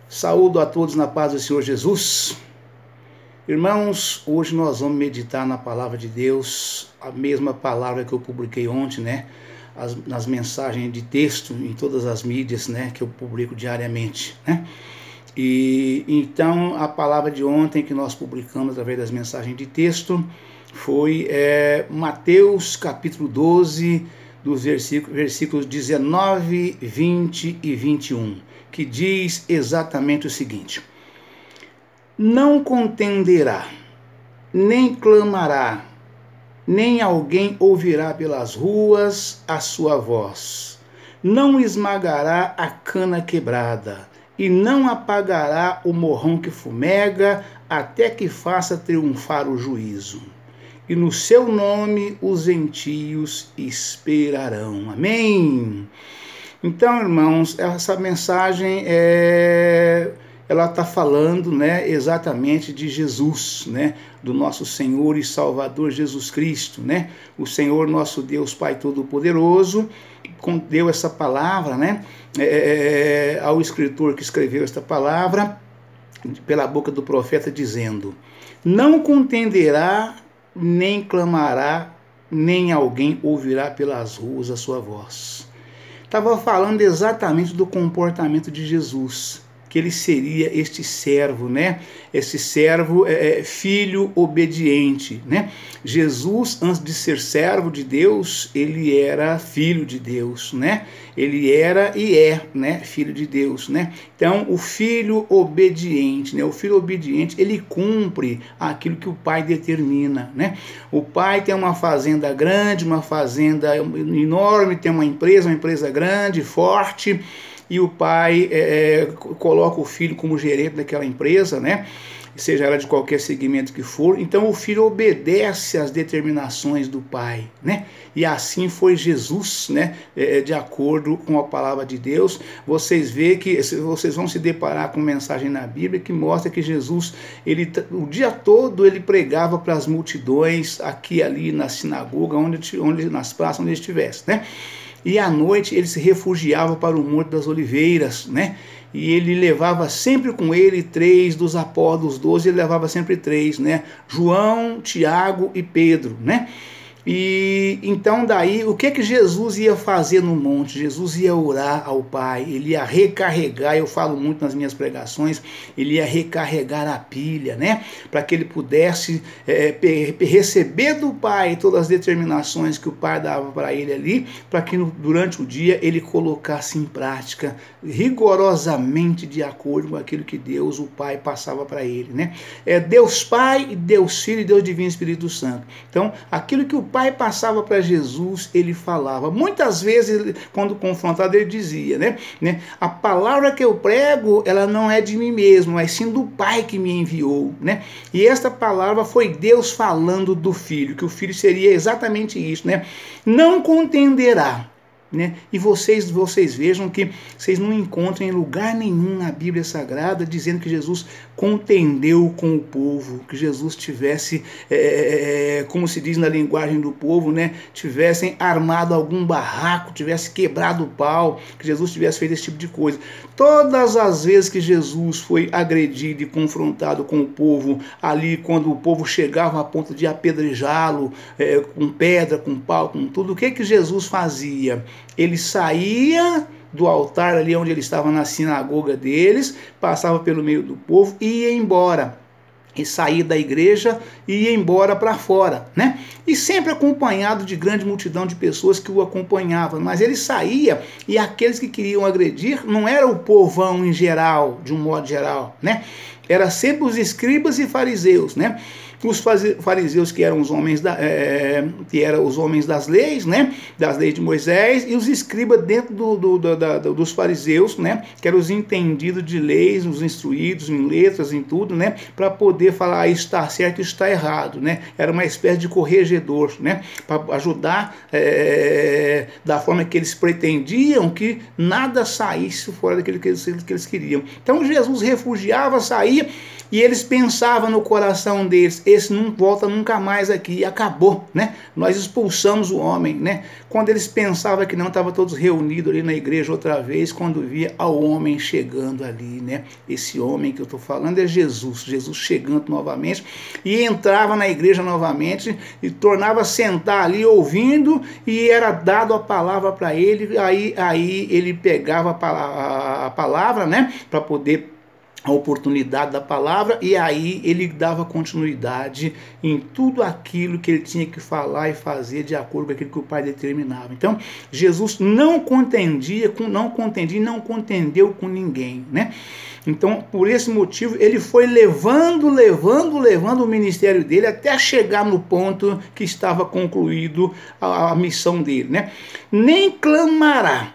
Saúdo a todos na paz do Senhor Jesus. Irmãos, hoje nós vamos meditar na palavra de Deus, a mesma palavra que eu publiquei ontem, nas mensagens de texto, em todas as mídias, que eu publico diariamente, E então a palavra de ontem que nós publicamos através das mensagens de texto foi Mateus capítulo 12, dos versículos 19, 20 e 21, que diz exatamente o seguinte: não contenderá, nem clamará, nem alguém ouvirá pelas ruas a sua voz, não esmagará a cana quebrada, e não apagará o morrão que fumega, até que faça triunfar o juízo. E no seu nome os gentios esperarão. Amém? Então, irmãos, essa mensagem ela está falando, exatamente de Jesus, do nosso Senhor e Salvador Jesus Cristo, O Senhor, nosso Deus, Pai Todo-Poderoso, deu essa palavra, ao escritor que escreveu esta palavra, pela boca do profeta, dizendo: não contenderá, nem clamará, nem alguém ouvirá pelas ruas a sua voz. Estava falando exatamente do comportamento de Jesus, que ele seria este servo, Esse servo filho obediente, Jesus, antes de ser servo de Deus, ele era filho de Deus, Ele era e é, filho de Deus, Então, o filho obediente, o filho obediente, ele cumpre aquilo que o pai determina, O pai tem uma fazenda grande, uma fazenda enorme, tem uma empresa grande, forte, e o pai coloca o filho como gerente daquela empresa, seja ela de qualquer segmento que for. Então o filho obedece às determinações do pai, E assim foi Jesus, de acordo com a palavra de Deus. Vocês vão se deparar com mensagem na Bíblia que mostra que Jesus, o dia todo ele pregava para as multidões, aqui ali na sinagoga, nas praças onde ele estivesse, E à noite ele se refugiava para o Monte das Oliveiras, E ele levava sempre com ele 3 dos apóstolos, dos 12, ele levava sempre 3, João, Tiago e Pedro, E então daí, o que Jesus ia fazer no monte? Jesus ia orar ao Pai, ele ia recarregar, eu falo muito nas minhas pregações, ele ia recarregar a pilha, Para que ele pudesse receber do Pai todas as determinações que o Pai dava para ele ali, para que durante o dia ele colocasse em prática, rigorosamente de acordo com aquilo que Deus, o Pai, passava para ele, É Deus Pai, Deus Filho e Deus Divino Espírito Santo. Então, aquilo que o Pai passava para Jesus, ele falava. Muitas vezes, quando confrontado, ele dizia, a palavra que eu prego, ela não é de mim mesmo, mas sim do Pai que me enviou, E esta palavra foi Deus falando do Filho, que o Filho seria exatamente isso, não contenderá. E vocês vejam que vocês não encontram em lugar nenhum na Bíblia Sagrada dizendo que Jesus contendeu com o povo, que Jesus tivesse, como se diz na linguagem do povo, tivessem armado algum barraco, tivesse quebrado o pau, que Jesus tivesse feito esse tipo de coisa. Todas as vezes que Jesus foi agredido e confrontado com o povo, ali quando o povo chegava a ponto de apedrejá-lo, com pedra, com pau, com tudo, o que Jesus fazia? Ele saía do altar ali onde ele estava, na sinagoga deles, passava pelo meio do povo e ia embora. E saía da igreja e ia embora para fora, E sempre acompanhado de grande multidão de pessoas que o acompanhavam. Mas ele saía e aqueles que queriam agredir não era o povão em geral, de um modo geral, Era sempre os escribas e fariseus, Os fariseus que eram os homens das leis, Das leis de Moisés, e os escribas dentro dos fariseus, Que eram os entendidos de leis, os instruídos em letras, em tudo, Para poder falar, isso está certo, isso está errado, Era uma espécie de corregedor, Para ajudar da forma que eles pretendiam que nada saísse fora daquilo que eles queriam. Então Jesus refugiava, saía, e eles pensavam no coração deles, esse não volta nunca mais aqui, e acabou, né? Nós expulsamos o homem, né? Quando eles pensavam que não, estavam todos reunidos ali na igreja outra vez, quando via ao homem chegando ali, né? Esse homem que eu estou falando é Jesus, Jesus chegando novamente, e entrava na igreja novamente, e tornava a sentar ali ouvindo, e era dado a palavra para ele, aí ele pegava a palavra, né? Para poder a oportunidade da palavra, e aí ele dava continuidade em tudo aquilo que ele tinha que falar e fazer de acordo com aquilo que o Pai determinava. Então, Jesus não contendia e não contendeu com ninguém, né? Então, por esse motivo, ele foi levando o ministério dele até chegar no ponto que estava concluído a missão dele, né? Nem clamará,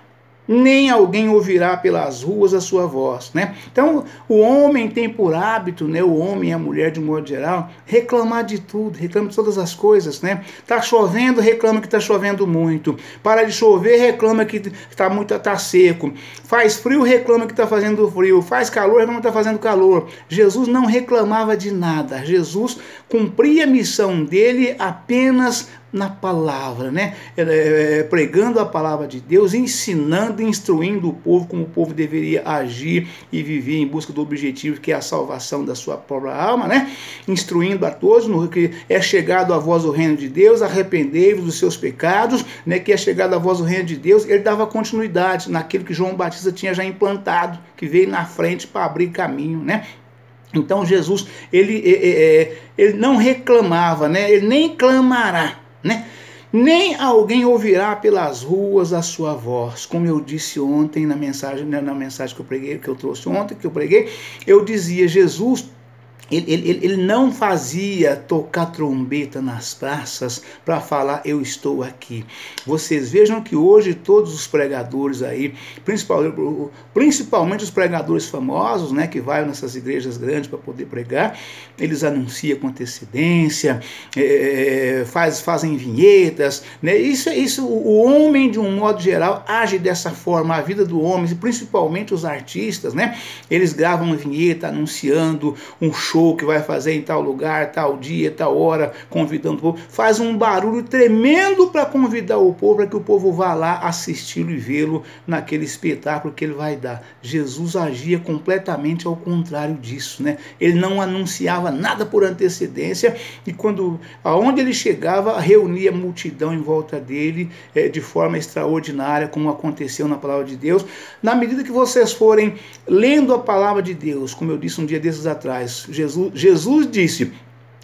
nem alguém ouvirá pelas ruas a sua voz, né? Então, o homem tem por hábito, né, o homem e a mulher de um modo geral, reclamar de tudo, reclama de todas as coisas, né? Tá chovendo, reclama que tá chovendo muito. Para de chover, reclama que tá seco. Faz frio, reclama que tá fazendo frio. Faz calor, reclama que tá fazendo calor. Jesus não reclamava de nada. Jesus cumpria a missão dele apenas na palavra, né? Pregando a palavra de Deus, ensinando, instruindo o povo como o povo deveria agir e viver em busca do objetivo que é a salvação da sua própria alma, né? Instruindo a todos no que é chegado a vós o reino de Deus, arrependei-vos dos seus pecados, né? Que é chegado a vós o reino de Deus. Ele dava continuidade naquilo que João Batista tinha já implantado, que veio na frente para abrir caminho, né? Então Jesus, ele não reclamava, né? Ele nem clamará, né? Nem alguém ouvirá pelas ruas a sua voz, como eu disse ontem na mensagem que eu preguei, que eu trouxe ontem, que eu preguei, eu dizia, Jesus, ele não fazia tocar trombeta nas praças para falar, eu estou aqui. Vocês vejam que hoje todos os pregadores aí, principalmente os pregadores famosos, né, que vai nessas igrejas grandes para poder pregar, eles anunciam com antecedência, fazem vinhetas, né? Isso, o homem de um modo geral age dessa forma, a vida do homem, principalmente os artistas, né? Eles gravam uma vinheta anunciando um show que vai fazer em tal lugar, tal dia, tal hora, convidando o povo, faz um barulho tremendo para convidar o povo, para que o povo vá lá assisti-lo e vê-lo naquele espetáculo que ele vai dar. Jesus agia completamente ao contrário disso, né? Ele não anunciava nada por antecedência, e aonde ele chegava, reunia a multidão em volta dele de forma extraordinária, como aconteceu na palavra de Deus. Na medida que vocês forem lendo a palavra de Deus, como eu disse um dia desses atrás, Jesus disse,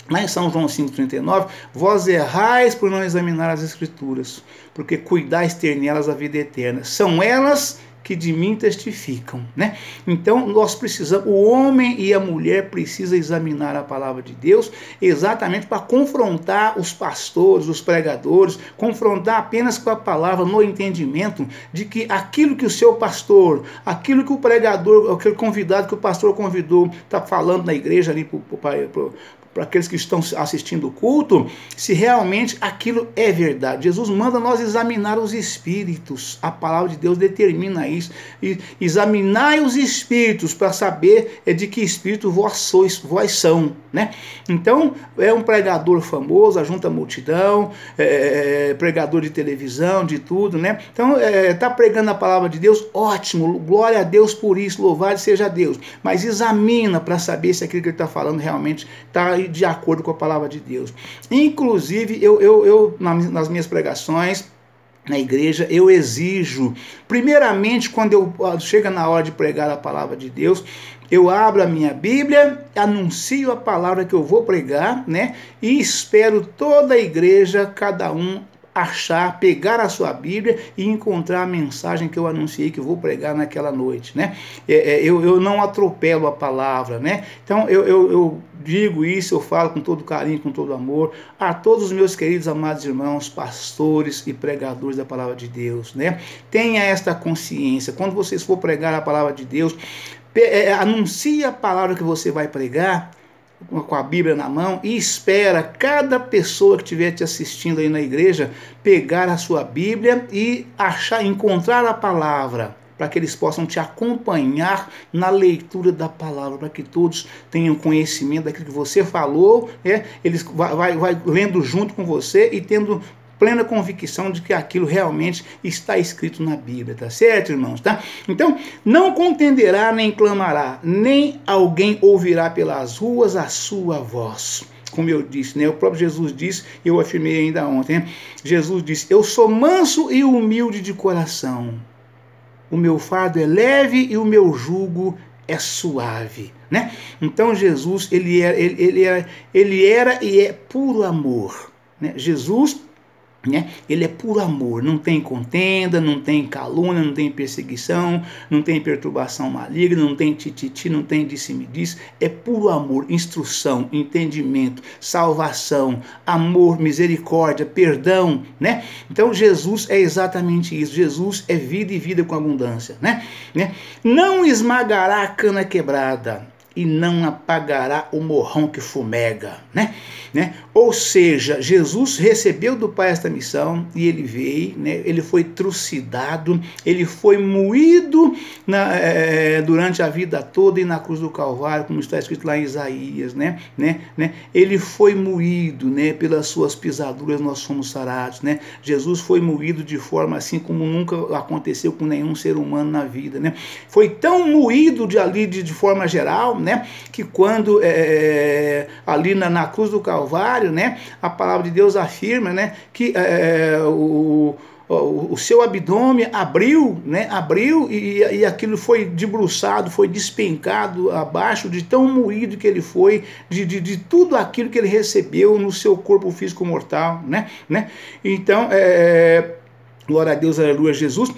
lá em São João 5,39, vós errais por não examinar as Escrituras, porque cuidais ter nelas a vida eterna. São elas que de mim testificam, né? Então nós precisamos, o homem e a mulher precisam examinar a palavra de Deus exatamente para confrontar os pastores, os pregadores, confrontar apenas com a palavra no entendimento de que aquilo que o seu pastor, aquilo que o pregador, aquele convidado que o pastor convidou, está falando na igreja ali para aqueles que estão assistindo o culto, se realmente aquilo é verdade. Jesus manda nós examinar os espíritos. A palavra de Deus determina isso. E examinai os espíritos para saber de que espírito vós são, né? Então, é um pregador famoso, ajunta a multidão, pregador de televisão, de tudo, né? Então, está pregando a palavra de Deus, ótimo, glória a Deus por isso, louvado seja Deus. Mas examina para saber se aquilo que ele está falando realmente está de acordo com a palavra de Deus. Inclusive, eu nas minhas pregações na igreja, eu exijo, primeiramente, quando chega na hora de pregar a palavra de Deus, eu abro a minha Bíblia, anuncio a palavra que eu vou pregar, né? E espero toda a igreja, cada um, pegar a sua Bíblia e encontrar a mensagem que eu anunciei que eu vou pregar naquela noite, né? Eu não atropelo a palavra, né? Então eu digo isso, eu falo com todo carinho, com todo amor a todos os meus queridos amados irmãos, pastores e pregadores da palavra de Deus, né? Tenha esta consciência, quando vocês for pregar a palavra de Deus, anuncie a palavra que você vai pregar com a Bíblia na mão e espera cada pessoa que estiver te assistindo aí na igreja pegar a sua Bíblia e encontrar a palavra para que eles possam te acompanhar na leitura da palavra, para que todos tenham conhecimento daquilo que você falou, eles vai lendo junto com você e tendo plena convicção de que aquilo realmente está escrito na Bíblia, tá certo, irmãos? Tá? Então, não contenderá nem clamará, nem alguém ouvirá pelas ruas a sua voz. Como eu disse, né? O próprio Jesus disse, e eu afirmei ainda ontem, né? Jesus disse, eu sou manso e humilde de coração. O meu fardo é leve e o meu jugo é suave, né? Então Jesus, ele era e é puro amor, né? Jesus, né? Ele é puro amor, não tem contenda, não tem calúnia, não tem perseguição, não tem perturbação maligna, não tem tititi, não tem disse-me-diz, é puro amor, instrução, entendimento, salvação, amor, misericórdia, perdão, né? Então Jesus é exatamente isso, Jesus é vida e vida com abundância, né? Não esmagará a cana quebrada e não apagará o morrão que fumega, né? Ou seja, Jesus recebeu do Pai esta missão e ele veio, né? Ele foi trucidado, ele foi moído durante a vida toda e na cruz do Calvário, como está escrito lá em Isaías, né? Ele foi moído, né? Pelas suas pisaduras nós fomos sarados, né? Jesus foi moído de forma assim como nunca aconteceu com nenhum ser humano na vida, né? Foi tão moído de forma geral, né? Que quando ali na cruz do Calvário, né? A palavra de Deus afirma, né? Que o seu abdômen abriu, né? Abriu e aquilo foi debruçado, foi despencado abaixo de tão moído que ele foi, de tudo aquilo que ele recebeu no seu corpo físico mortal, né? Então, glória a Deus, aleluia, Jesus.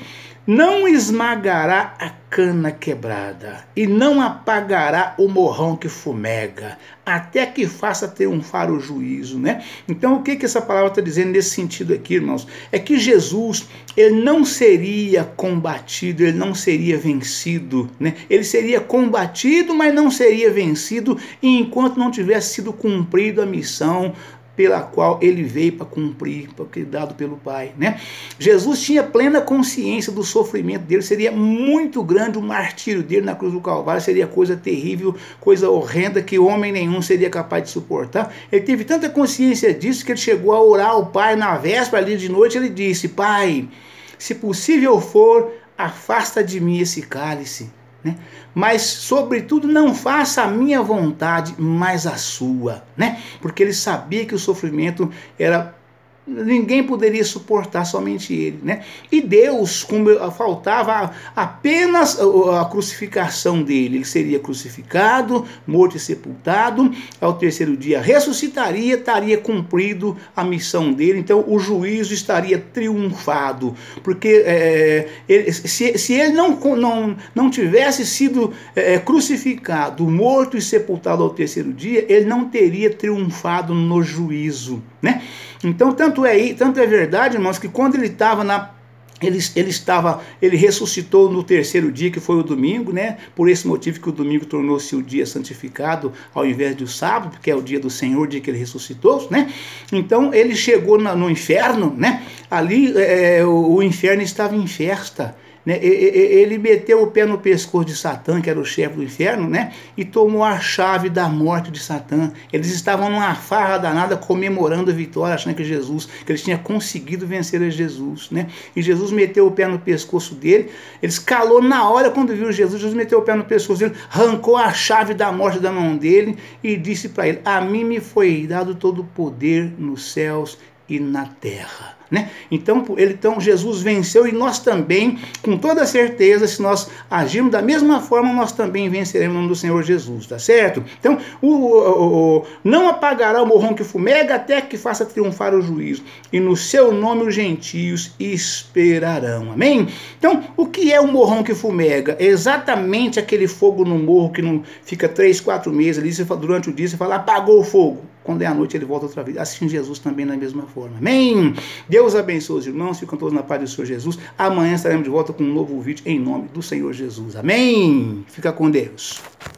Não esmagará a cana quebrada e não apagará o morrão que fumega, até que faça triunfar o juízo, né? Então, o que essa palavra está dizendo nesse sentido aqui, irmãos? É que Jesus, ele não seria combatido, ele não seria vencido, né? Ele seria combatido, mas não seria vencido enquanto não tivesse sido cumprida a missão pela qual ele veio para cumprir, porque dado pelo Pai, né? Jesus tinha plena consciência do sofrimento dele, seria muito grande o martírio dele na cruz do Calvário, seria coisa terrível, coisa horrenda que homem nenhum seria capaz de suportar. Ele teve tanta consciência disso que ele chegou a orar ao Pai na véspera ali de noite, ele disse, Pai, se possível for, afasta de mim esse cálice, né? Mas sobretudo não faça a minha vontade, mas a sua, né? Porque ele sabia que o sofrimento ninguém poderia suportar, somente ele, né? E Deus, como faltava apenas a crucificação dele, ele seria crucificado, morto e sepultado, ao terceiro dia ressuscitaria, estaria cumprido a missão dele, então o juízo estaria triunfado, porque se ele não tivesse sido crucificado, morto e sepultado ao terceiro dia, ele não teria triunfado no juízo, né? Então, tanto é verdade, irmãos, que quando ele estava ele ressuscitou no terceiro dia, que foi o domingo, né? Por esse motivo que o domingo tornou-se o dia santificado ao invés do sábado, porque é o dia do Senhor, o dia que ele ressuscitou, né? Então ele chegou no inferno, né? Ali o inferno estava em festa, né? Ele meteu o pé no pescoço de Satã, que era o chefe do inferno, né? E tomou a chave da morte de Satã. Eles estavam numa farra danada, comemorando a vitória, achando que eles tinham conseguido vencer a Jesus, né? E Jesus meteu o pé no pescoço dele, eles calou na hora quando viu Jesus meteu o pé no pescoço dele, arrancou a chave da morte da mão dele e disse para ele, a mim me foi dado todo o poder nos céus e na terra, né? Então Jesus venceu e nós também, com toda certeza, se nós agirmos da mesma forma, nós também venceremos no nome do Senhor Jesus, tá certo? Então, não apagará o morrão que fumega até que faça triunfar o juízo, e no seu nome os gentios esperarão, amém? Então, o que é o morrão que fumega? É exatamente aquele fogo no morro que não fica 3, 4 meses ali, durante o dia você fala, apagou o fogo. Quando é a noite ele volta outra vez. Assim Jesus também da mesma forma. Amém? Deus abençoe os irmãos. Ficam todos na paz do Senhor Jesus. Amanhã estaremos de volta com um novo vídeo em nome do Senhor Jesus. Amém? Fica com Deus.